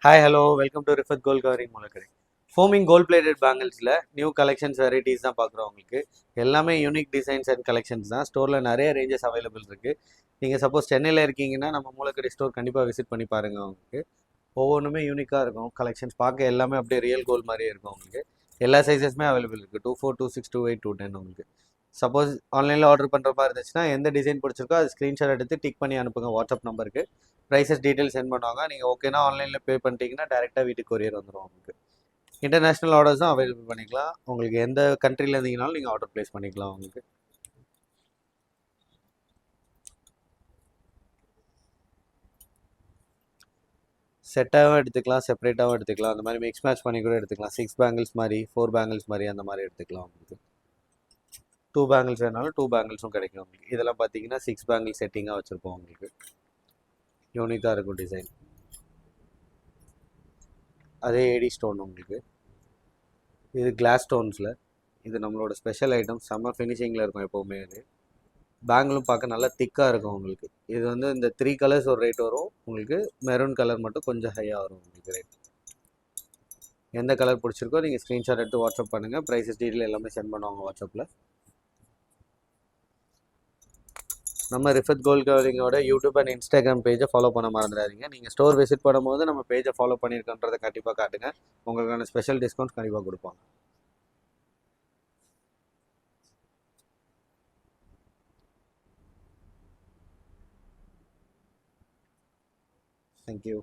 Hi hello welcome to Rifath gold covering மூலக்கடை. Forming gold plated பேங்கிள்ஸில் new collections varieties தான் பார்க்குறோம். உங்களுக்கு எல்லாமே யூனிக் டிசைன்ஸ் அண்ட் கலெக்ஷன்ஸ் தான். ஸ்டோரில் நிறைய ரேஞ்சஸ் அவைலபிள் இருக்குது. நீங்கள் சப்போஸ் சென்னையில் இருக்கீங்கன்னா நம்ம மூலக்கடை ஸ்டோர் கண்டிப்பாக விசிட் பண்ணி பாருங்கள். உங்களுக்கு ஒவ்வொன்றுமே யூனிக்காக இருக்கும். கலெக்ஷன்ஸ் பார்க்க எல்லாமே அப்படியே ரியல் கோல்ட் மாதிரியே இருக்கும். உங்களுக்கு எல்லா சைஸஸுமே அவைலபிள் இருக்குது. 2, 4, 2, 6, 2, 8, 2, 10 உங்களுக்கு. சப்போஸ் ஆன்லைனில் ஆர்டர் பண்ணுற மாதிரி இருந்துச்சுன்னா எந்த டிசைன் பிடிச்சிருக்கோ அது ஸ்க்ரீன்ஷாட் எடுத்து டிக் பண்ணி அனுப்புங்க வாட்ஸ்அப் நம்பருக்கு. ப்ரைஸஸ் டீட்டெயில் சென்ட் பண்ணுவாங்க. நீங்கள் ஓகேனா ஆன்லைனில் பே பண்ணிட்டீங்கன்னா டேரெக்டாக வீட்டுக்கு கொரியர் வந்துடும். உங்களுக்கு இன்டர்நேஷ்னல் ஆர்டர்ஸும் அவைலபிள் பண்ணிக்கலாம். உங்களுக்கு எந்த கண்ட்ரியில் இருந்தீங்கனாலும் நீங்கள் ஆர்டர் ப்ளேஸ் பண்ணிக்கலாம். உங்களுக்கு செட்டாகவும் எடுத்துக்கலாம், செப்பரேட்டாகவும் எடுத்துக்கலாம். அந்த மாதிரி மிக்ஸ் மேட்ச் பண்ணி கூட எடுத்துக்கலாம். 6 பேங்கிள்ஸ் மாதிரி, 4 பேங்கிள்ஸ் மாதிரி அந்த மாதிரி எடுத்துக்கலாம். உங்களுக்கு 2 பேங்கிள்ஸ் வேணாலும் 2 பேங்கிள்ஸும் கிடைக்கும். உங்களுக்கு இதெல்லாம் பார்த்தீங்கன்னா 6 பேங்கிள் செட்டிங்காக வச்சுருப்போம். உங்களுக்கு யூனிக்காக இருக்கும் டிசைன். அதே ஏடி ஸ்டோன் உங்களுக்கு. இது கிளாஸ் ஸ்டோன்ஸில். இது நம்மளோட ஸ்பெஷல் ஐட்டம். செம்ம ஃபினிஷிங்கில் இருக்கும் எப்போவுமே. இது பேங்கிளும் பார்க்க நல்லா திக்காக இருக்கும் உங்களுக்கு. இது வந்து இந்த 3 கலர்ஸ் ஒரு ரேட் வரும் உங்களுக்கு. மெரூன் கலர் மட்டும் கொஞ்சம் ஹையாக வரும் உங்களுக்கு ரேட். எந்த கலர் பிடிச்சிருக்கோ நீங்கள் ஸ்க்ரீன்ஷாட் எடுத்து வாட்ஸ்அப் பண்ணுங்கள். ப்ரைஸஸ் டீட்டெயில் எல்லாமே சென்ட் பண்ணுவாங்க வாட்ஸ்அப்பில். நம்ம ரிஃபத் கோல்ட் கவரிங்கோட யூடியூப் அண்ட் இன்ஸ்டாகிராம் பேஜை ஃபாலோ பண்ண மறந்துடாதீங்க. நீங்கள் ஸ்டோர் விசிட் பண்ணும்போது நம்ம பேஜை ஃபாலோ பண்ணியிருக்கன்றதை கண்டிப்பாக காட்டுங்க. உங்களுக்கான ஸ்பெஷல் டிஸ்கவுண்ட்ஸ் கண்டிப்பாக கொடுப்பாங்க. தேங்க்யூ.